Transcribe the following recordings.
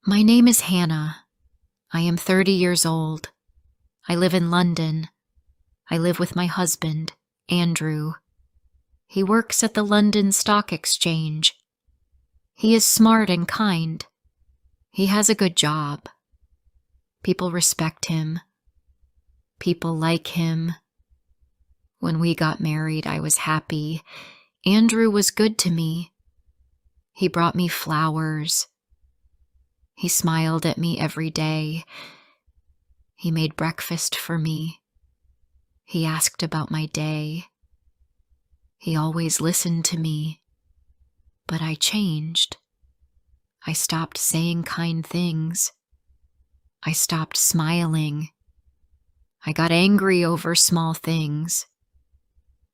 My name is Hannah. I am 30 years old. I live in London. I live with my husband, Andrew. He works at the London Stock Exchange. He is smart and kind. He has a good job. People respect him. People like him. When we got married, I was happy. Andrew was good to me. He brought me flowers. He smiled at me every day. He made breakfast for me. He asked about my day. He always listened to me. But I changed. I stopped saying kind things. I stopped smiling. I got angry over small things.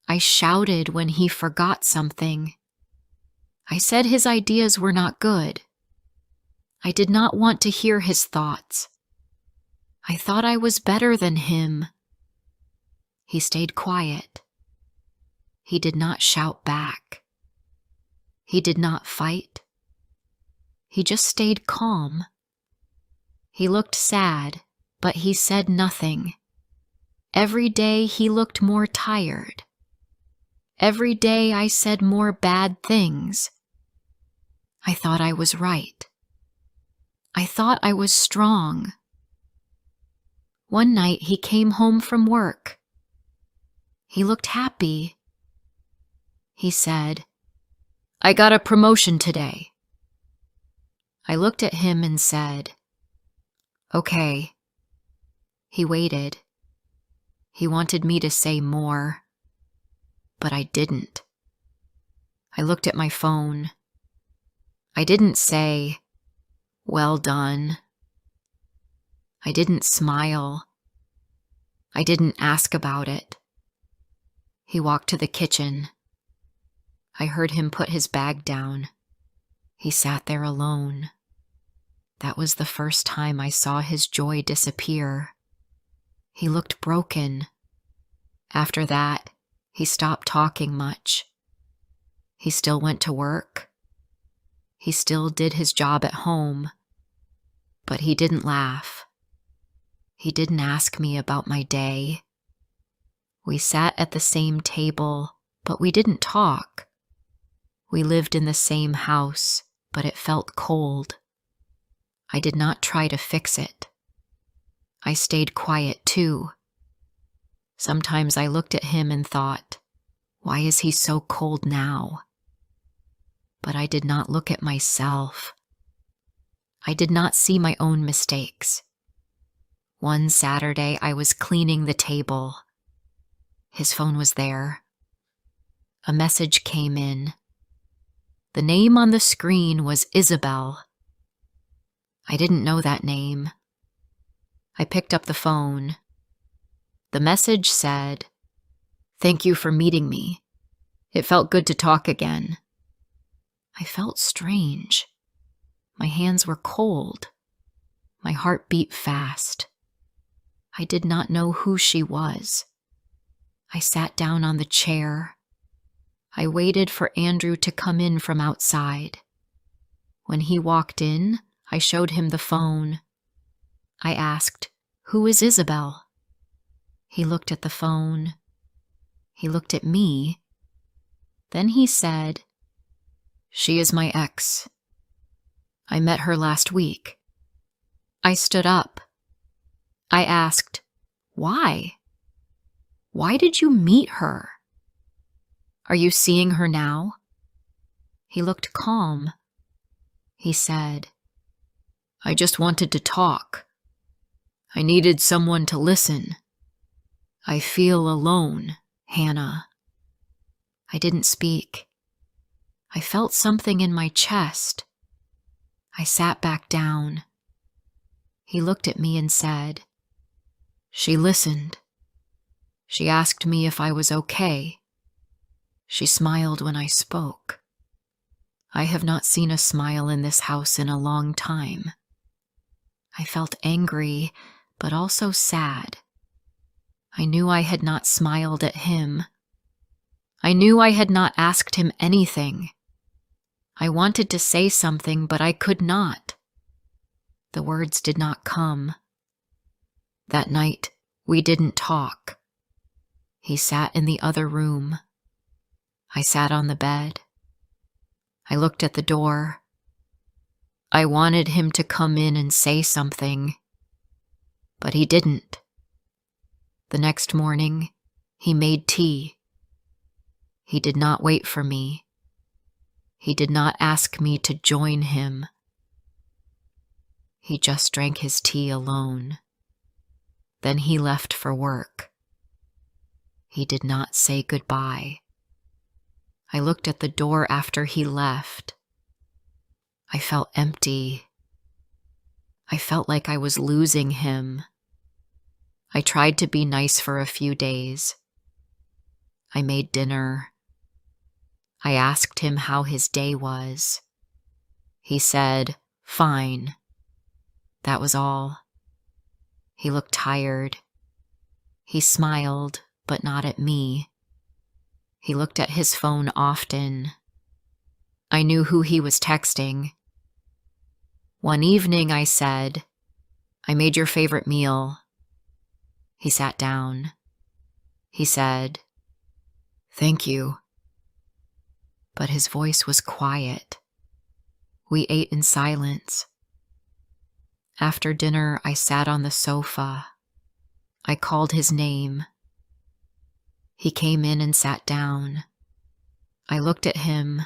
I shouted when he forgot something. I said his ideas were not good. I did not want to hear his thoughts. I thought I was better than him. He stayed quiet. He did not shout back. He did not fight. He just stayed calm. He looked sad, but he said nothing. Every day he looked more tired. Every day I said more bad things. I thought I was right. I thought I was strong. One night he came home from work. He looked happy. He said, "I got a promotion today." I looked at him and said, "Okay." He waited. He wanted me to say more, but I didn't. I looked at my phone. I didn't say, "Well done." I didn't smile. I didn't ask about it. He walked to the kitchen. I heard him put his bag down. He sat there alone. That was the first time I saw his joy disappear. He looked broken. After that, he stopped talking much. He still went to work. He still did his job at home. But he didn't laugh. He didn't ask me about my day. We sat at the same table, but we didn't talk. We lived in the same house, but it felt cold. I did not try to fix it. I stayed quiet too. Sometimes I looked at him and thought, why is he so cold now? But I did not look at myself. I did not see my own mistakes. One Saturday, I was cleaning the table. His phone was there. A message came in. The name on the screen was Isabelle. I didn't know that name. I picked up the phone. The message said, "Thank you for meeting me. It felt good to talk again." I felt strange. My hands were cold. My heart beat fast. I did not know who she was. I sat down on the chair. I waited for Andrew to come in from outside. When he walked in, I showed him the phone. I asked, "Who is Isabelle?" He looked at the phone. He looked at me. Then he said, "She is my ex. I met her last week." I stood up. I asked, "Why? Why did you meet her? Are you seeing her now?" He looked calm. He said, "I just wanted to talk. I needed someone to listen. I feel alone, Hannah." I didn't speak. I felt something in my chest. I sat back down. He looked at me and said, "She listened. She asked me if I was okay. She smiled when I spoke. I have not seen a smile in this house in a long time." I felt angry, but also sad. I knew I had not smiled at him. I knew I had not asked him anything. I wanted to say something, but I could not. The words did not come. That night, we didn't talk. He sat in the other room. I sat on the bed. I looked at the door. I wanted him to come in and say something, but he didn't. The next morning, he made tea. He did not wait for me. He did not ask me to join him. He just drank his tea alone. Then he left for work. He did not say goodbye. I looked at the door after he left. I felt empty. I felt like I was losing him. I tried to be nice for a few days. I made dinner. I asked him how his day was. He said, "Fine." That was all. He looked tired. He smiled, but not at me. He looked at his phone often. I knew who he was texting. One evening I said, "I made your favorite meal." He sat down. He said, "Thank you." But his voice was quiet. We ate in silence. After dinner, I sat on the sofa. I called his name. He came in and sat down. I looked at him.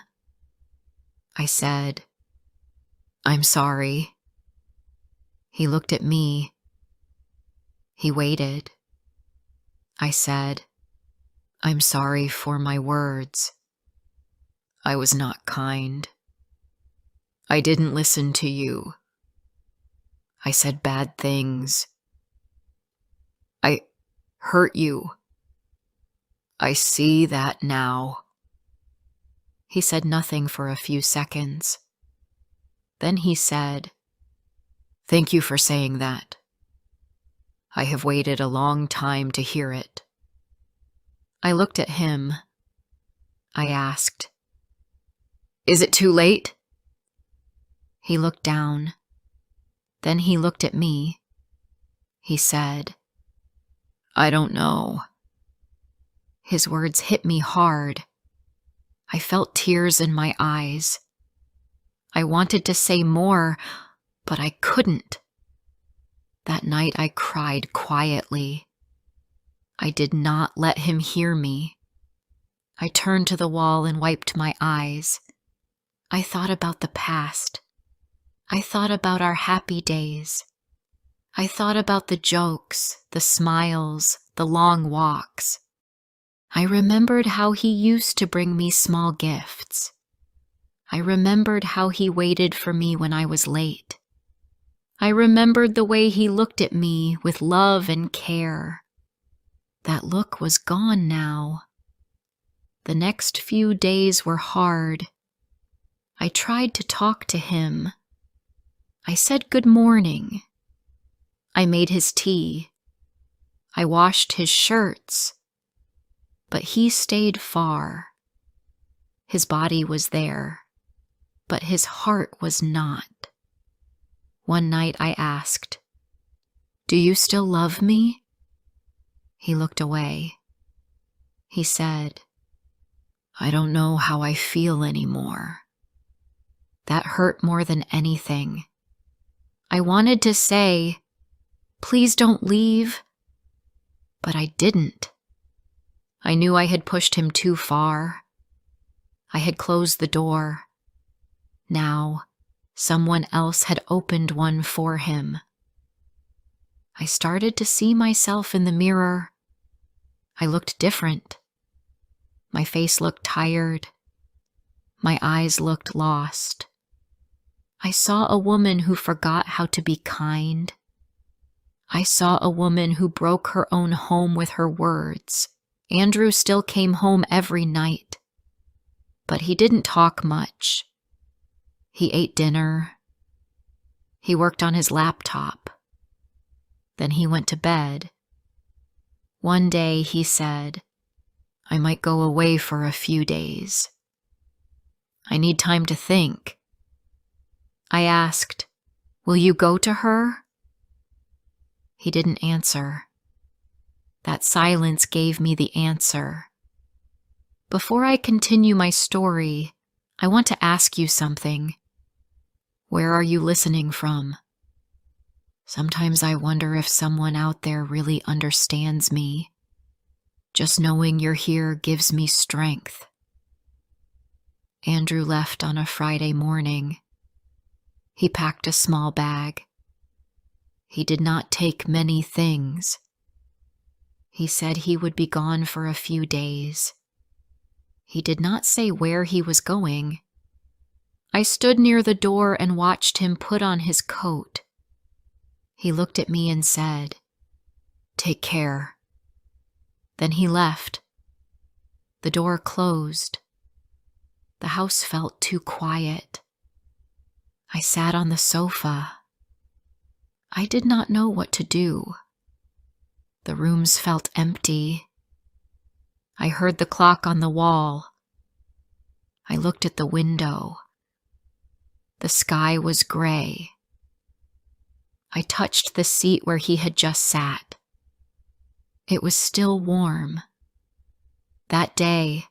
I said, "I'm sorry." He looked at me. He waited. I said, "I'm sorry for my words. I was not kind. I didn't listen to you. I said bad things. I hurt you. I see that now." He said nothing for a few seconds. Then he said, "Thank you for saying that. I have waited a long time to hear it." I looked at him. I asked, "Is it too late?" He looked down. Then he looked at me. He said, "I don't know." His words hit me hard. I felt tears in my eyes. I wanted to say more, but I couldn't. That night I cried quietly. I did not let him hear me. I turned to the wall and wiped my eyes. I thought about the past. I thought about our happy days. I thought about the jokes, the smiles, the long walks. I remembered how he used to bring me small gifts. I remembered how he waited for me when I was late. I remembered the way he looked at me with love and care. That look was gone now. The next few days were hard. I tried to talk to him. I said good morning. I made his tea. I washed his shirts. But he stayed far. His body was there, but his heart was not. One night I asked, "Do you still love me?" He looked away. He said, "I don't know how I feel anymore." That hurt more than anything. I wanted to say, "Please don't leave," but I didn't. I knew I had pushed him too far. I had closed the door. Now, someone else had opened one for him. I started to see myself in the mirror. I looked different. My face looked tired. My eyes looked lost. I saw a woman who forgot how to be kind. I saw a woman who broke her own home with her words. Andrew still came home every night, but he didn't talk much. He ate dinner. He worked on his laptop. Then he went to bed. One day he said, "I might go away for a few days. I need time to think." I asked, Will you go to her? He didn't answer. That silence gave me the answer. Before I continue my story, I want to ask you something. Where are you listening from? Sometimes I wonder if someone out there really understands me. Just knowing you're here gives me strength. Andrew left on a Friday morning. He packed a small bag. He did not take many things. He said he would be gone for a few days. He did not say where he was going. I stood near the door and watched him put on his coat. He looked at me and said, "Take care." Then he left. The door closed. The house felt too quiet. I sat on the sofa. I did not know what to do. The rooms felt empty. I heard the clock on the wall. I looked at the window. The sky was gray. I touched the seat where he had just sat. It was still warm. That day,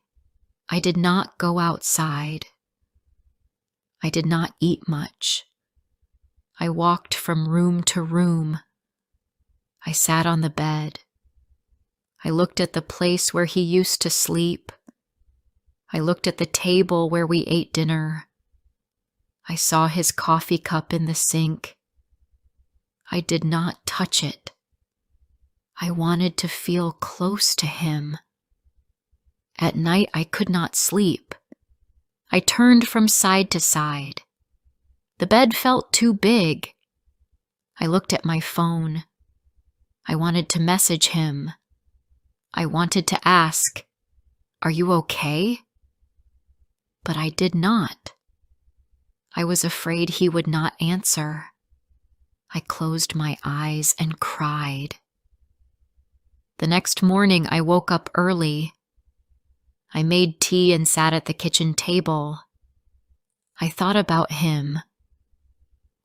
I did not go outside. I did not eat much. I walked from room to room. I sat on the bed. I looked at the place where he used to sleep. I looked at the table where we ate dinner. I saw his coffee cup in the sink. I did not touch it. I wanted to feel close to him. At night, I could not sleep. I turned from side to side. The bed felt too big. I looked at my phone. I wanted to message him. I wanted to ask, "Are you okay?" But I did not. I was afraid he would not answer. I closed my eyes and cried. The next morning, I woke up early. I made tea and sat at the kitchen table. I thought about him.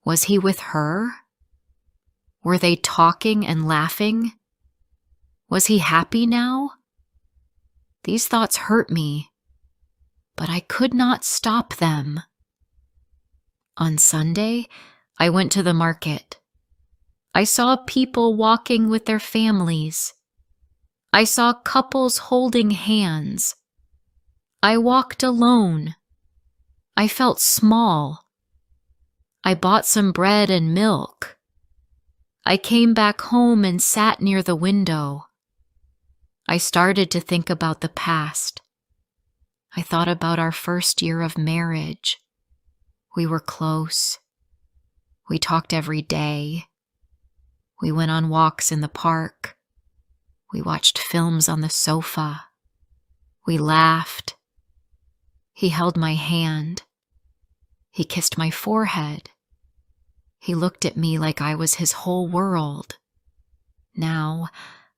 Was he with her? Were they talking and laughing? Was he happy now? These thoughts hurt me, but I could not stop them. On Sunday, I went to the market. I saw people walking with their families. I saw couples holding hands. I walked alone. I felt small. I bought some bread and milk. I came back home and sat near the window. I started to think about the past. I thought about our first year of marriage. We were close. We talked every day. We went on walks in the park. We watched films on the sofa. We laughed. He held my hand. He kissed my forehead. He looked at me like I was his whole world. Now,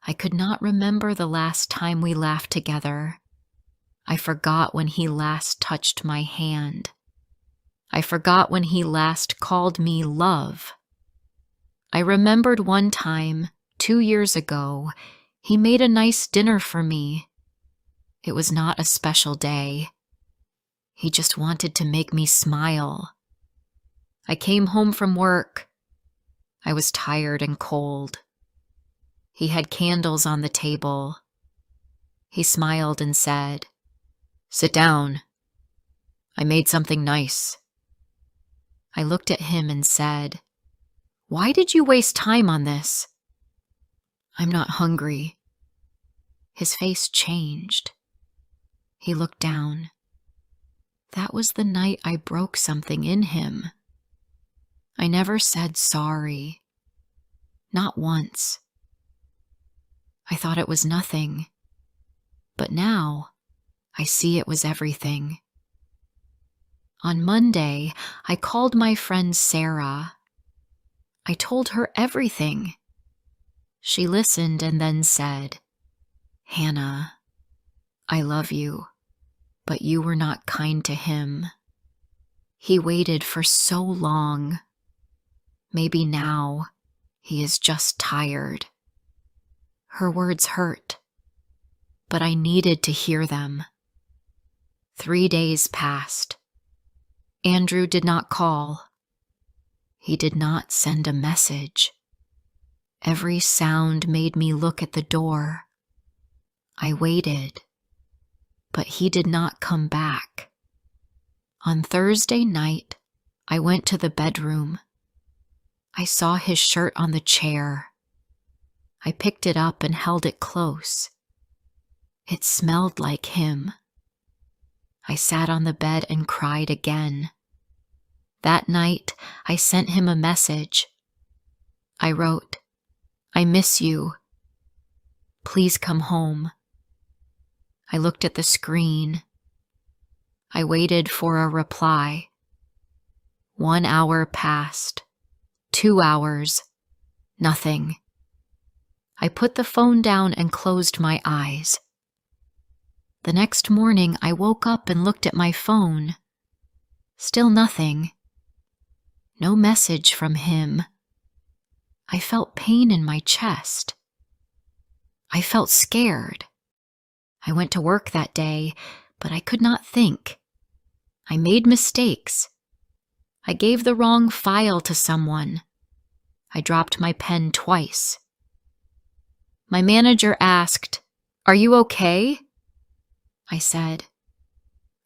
I could not remember the last time we laughed together. I forgot when he last touched my hand. I forgot when he last called me love. I remembered one time, 2 years ago, he made a nice dinner for me. It was not a special day. He just wanted to make me smile. I came home from work. I was tired and cold. He had candles on the table. He smiled and said, "Sit down. I made something nice." I looked at him and said, "Why did you waste time on this?" "I'm not hungry." His face changed. He looked down. That was the night I broke something in him. I never said sorry. Not once. I thought it was nothing. But now, I see it was everything. On Monday, I called my friend Sarah. I told her everything. She listened and then said, "Hannah, I love you, but you were not kind to him. He waited for so long. Maybe now he is just tired. Her words hurt, but I needed to hear them. 3 days passed. Andrew did not call. He did not send a message. Every sound made me look at the door. I waited, but he did not come back. On Thursday night, I went to the bedroom. I saw his shirt on the chair. I picked it up and held it close. It smelled like him. I sat on the bed and cried again. That night, I sent him a message. I wrote, "I miss you. Please come home." I looked at the screen. I waited for a reply. 1 hour passed. 2 hours. Nothing. I put the phone down and closed my eyes. The next morning, I woke up and looked at my phone. Still nothing. No message from him. I felt pain in my chest. I felt scared. I went to work that day, but I could not think. I made mistakes. I gave the wrong file to someone. I dropped my pen twice. My manager asked, "Are you okay?" I said,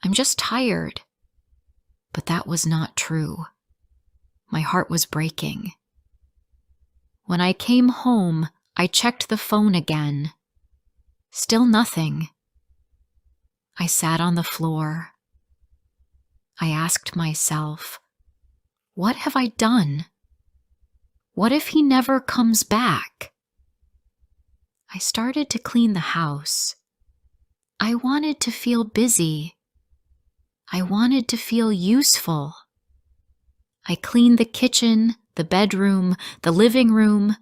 "I'm just tired." But that was not true. My heart was breaking. When I came home, I checked the phone again. Still nothing. I sat on the floor. I asked myself, what have I done? What if he never comes back? I started to clean the house. I wanted to feel busy. I wanted to feel useful. I cleaned the kitchen, the bedroom, the living room.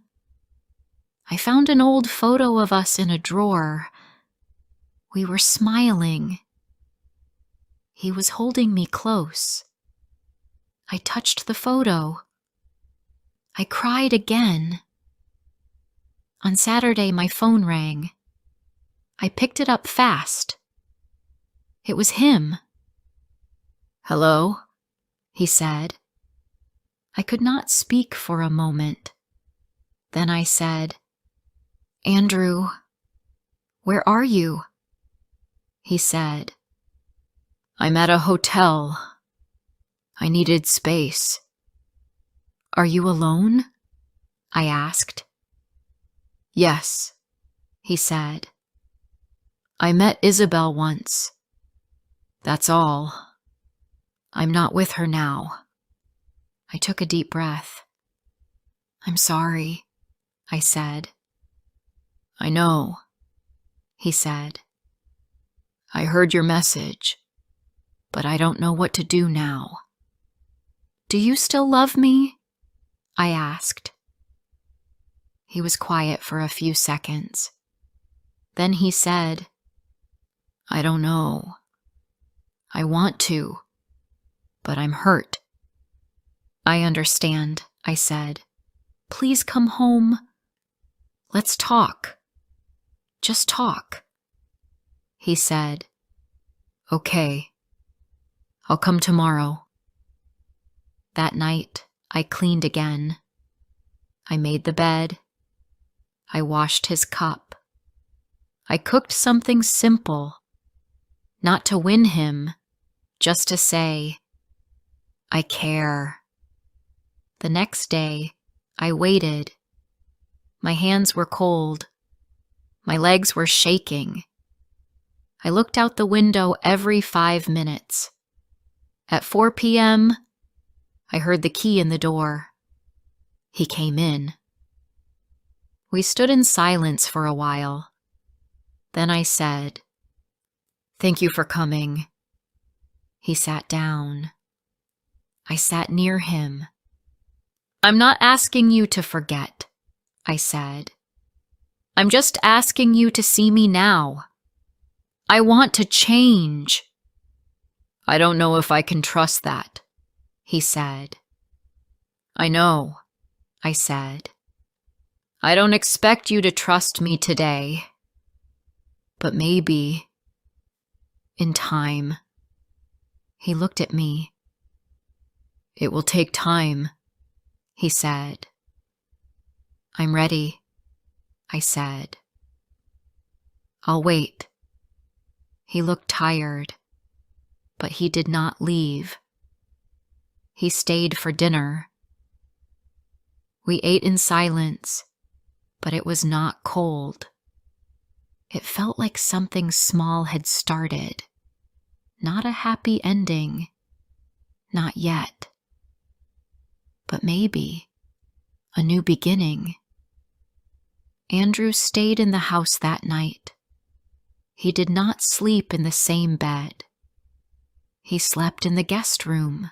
I found an old photo of us in a drawer. We were smiling. He was holding me close. I touched the photo. I cried again. On Saturday, my phone rang. I picked it up fast. It was him. "Hello?" he said. I could not speak for a moment. Then I said, "Andrew, where are you?" He said, "I'm at a hotel. I needed space." "Are you alone?" I asked. "Yes," he said. "I met Isabelle once. That's all. I'm not with her now." I took a deep breath. "I'm sorry," I said. "I know," he said. "I heard your message, but I don't know what to do now." "Do you still love me?" I asked. He was quiet for a few seconds. Then he said, "I don't know. I want to, but I'm hurt." "I understand," I said. "Please come home. Let's talk. Just talk." He said, "Okay. I'll come tomorrow." That night, I cleaned again. I made the bed. I washed his cup. I cooked something simple, not to win him, just to say, "I care." The next day, I waited. My hands were cold. My legs were shaking. I looked out the window every 5 minutes. At 4 p.m., I heard the key in the door. He came in. We stood in silence for a while. Then I said, "Thank you for coming." He sat down. I sat near him. "I'm not asking you to forget," I said. "I'm just asking you to see me now. I want to change." "I don't know if I can trust that," he said. "I know. I said. I don't expect you to trust me today, but maybe, in time. He looked at me. It will take time, he said. I'm ready, I said. I'll wait. He looked tired, but he did not leave. He stayed for dinner. We ate in silence, but it was not cold. It felt like something small had started. Not a happy ending. Not yet. But maybe a new beginning. Andrew stayed in the house that night. He did not sleep in the same bed. He slept in the guest room.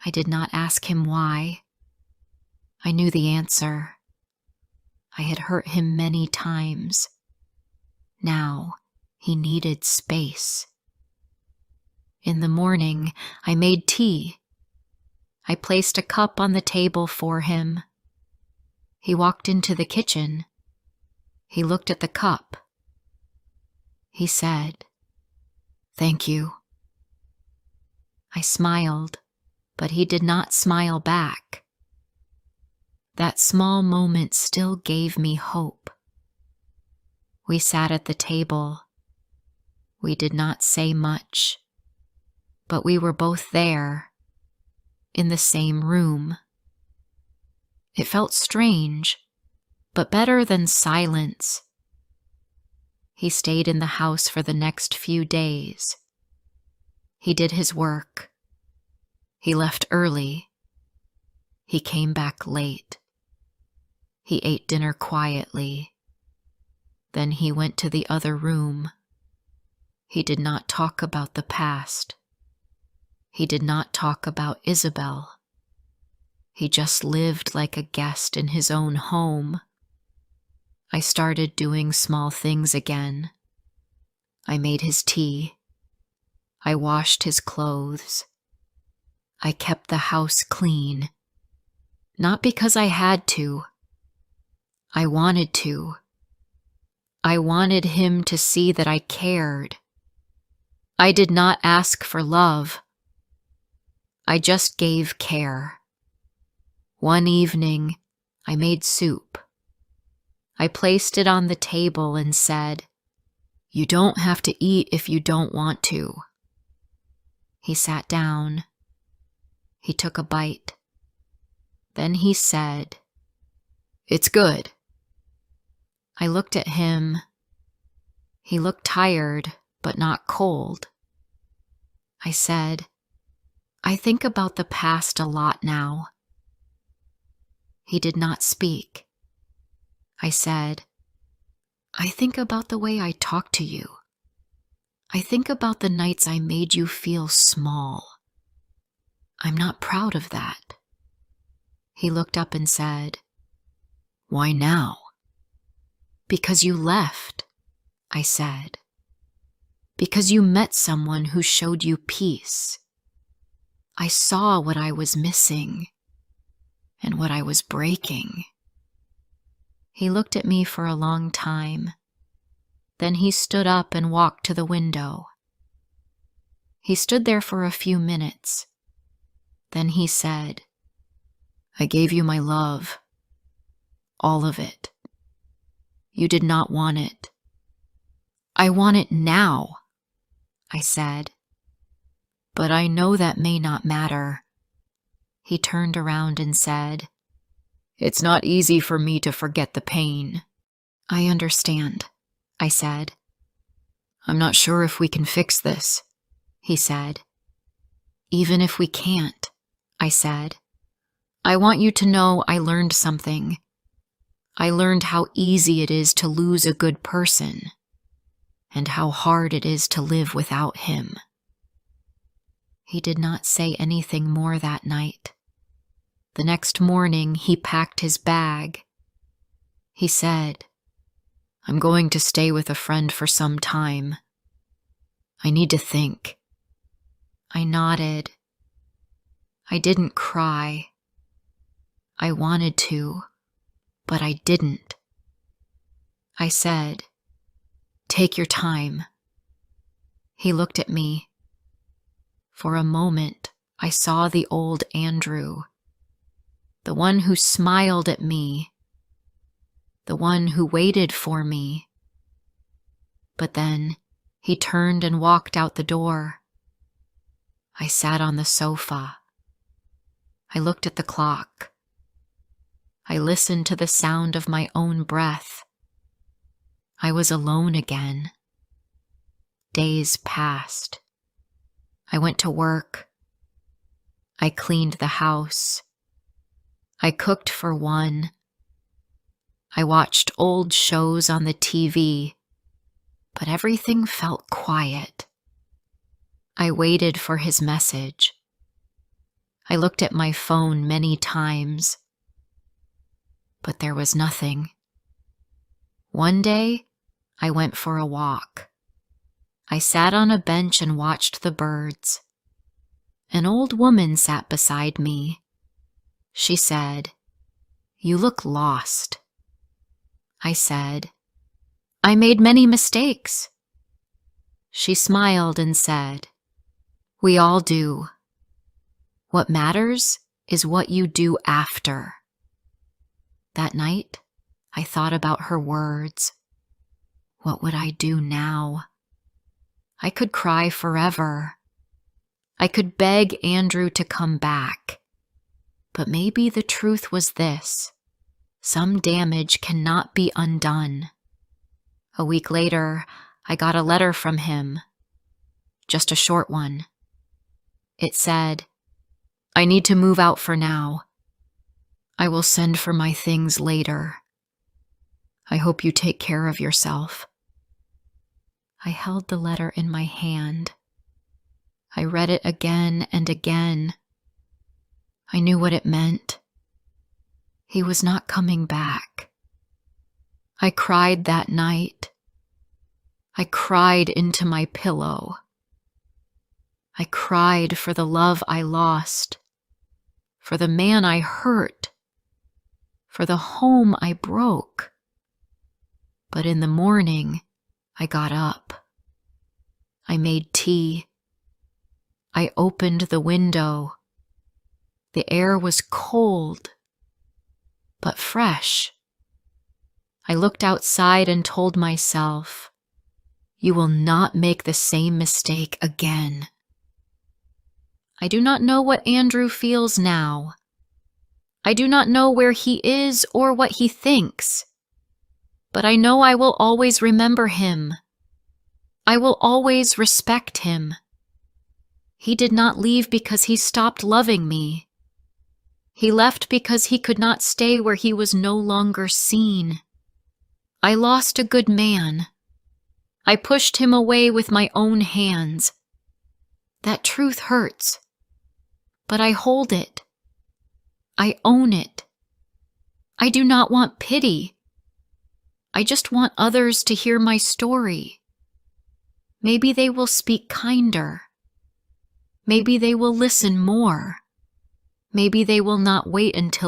I did not ask him why. I knew the answer. I had hurt him many times. Now he needed space. In the morning, I made tea. I placed a cup on the table for him. He walked into the kitchen. He looked at the cup. He said, "Thank you." I smiled, but he did not smile back. That small moment still gave me hope. We sat at the table. We did not say much, but we were both there, in the same room. It felt strange, but better than silence. He stayed in the house for the next few days. He did his work. He left early. He came back late. He ate dinner quietly. Then he went to the other room. He did not talk about the past. He did not talk about Isabelle. He just lived like a guest in his own home. I started doing small things again. I made his tea. I washed his clothes. I kept the house clean. Not because I had to. I wanted to. I wanted him to see that I cared. I did not ask for love. I just gave care. One evening, I made soup. I placed it on the table and said, "You don't have to eat if you don't want to." He sat down. He took a bite. Then he said, "It's good." I looked at him. He looked tired, but not cold. I said, "I think about the past a lot now." He did not speak. I said, "I think about the way I talked to you. I think about the nights I made you feel small. I'm not proud of that." He looked up and said, "Why now?" "Because you left," I said. "Because you met someone who showed you peace. I saw what I was missing and what I was breaking." He looked at me for a long time. Then he stood up and walked to the window. He stood there for a few minutes. Then he said, "I gave you my love. All of it. You did not want it." "I want it now," I said. "But I know that may not matter." He turned around and said, "It's not easy for me to forget the pain." "I understand," I said. "I'm not sure if we can fix this," he said. "Even if we can't," I said, "I want you to know I learned something. I learned how easy it is to lose a good person, and how hard it is to live without him." He did not say anything more that night. The next morning, he packed his bag. He said, "I'm going to stay with a friend for some time. I need to think." I nodded. I didn't cry. I wanted to, but I didn't. I said, "Take your time." He looked at me. For a moment, I saw the old Andrew, the one who smiled at me, the one who waited for me. But then he turned and walked out the door. I sat on the sofa. I looked at the clock. I listened to the sound of my own breath. I was alone again. Days passed. I went to work. I cleaned the house. I cooked for one. I watched old shows on the TV, but everything felt quiet. I waited for his message. I looked at my phone many times, but there was nothing. One day, I went for a walk. I sat on a bench and watched the birds. An old woman sat beside me. She said, "You look lost." I said, "I made many mistakes." She smiled and said, "We all do. What matters is what you do after." That night, I thought about her words. What would I do now? I could cry forever. I could beg Andrew to come back. But maybe the truth was this: some damage cannot be undone. A week later, I got a letter from him. Just a short one. It said, "I need to move out for now. I will send for my things later. I hope you take care of yourself." I held the letter in my hand. I read it again and again. I knew what it meant. He was not coming back. I cried that night. I cried into my pillow. I cried for the love I lost, for the man I hurt, for the home I broke. But in the morning, I got up. I made tea. I opened the window. The air was cold, but fresh. I looked outside and told myself, "You will not make the same mistake again." I do not know what Andrew feels now. I do not know where he is or what he thinks. But I know I will always remember him. I will always respect him. He did not leave because he stopped loving me. He left because he could not stay where he was no longer seen. I lost a good man. I pushed him away with my own hands. That truth hurts, but I hold it. I own it. I do not want pity. I just want others to hear my story. Maybe they will speak kinder. Maybe they will listen more. Maybe they will not wait until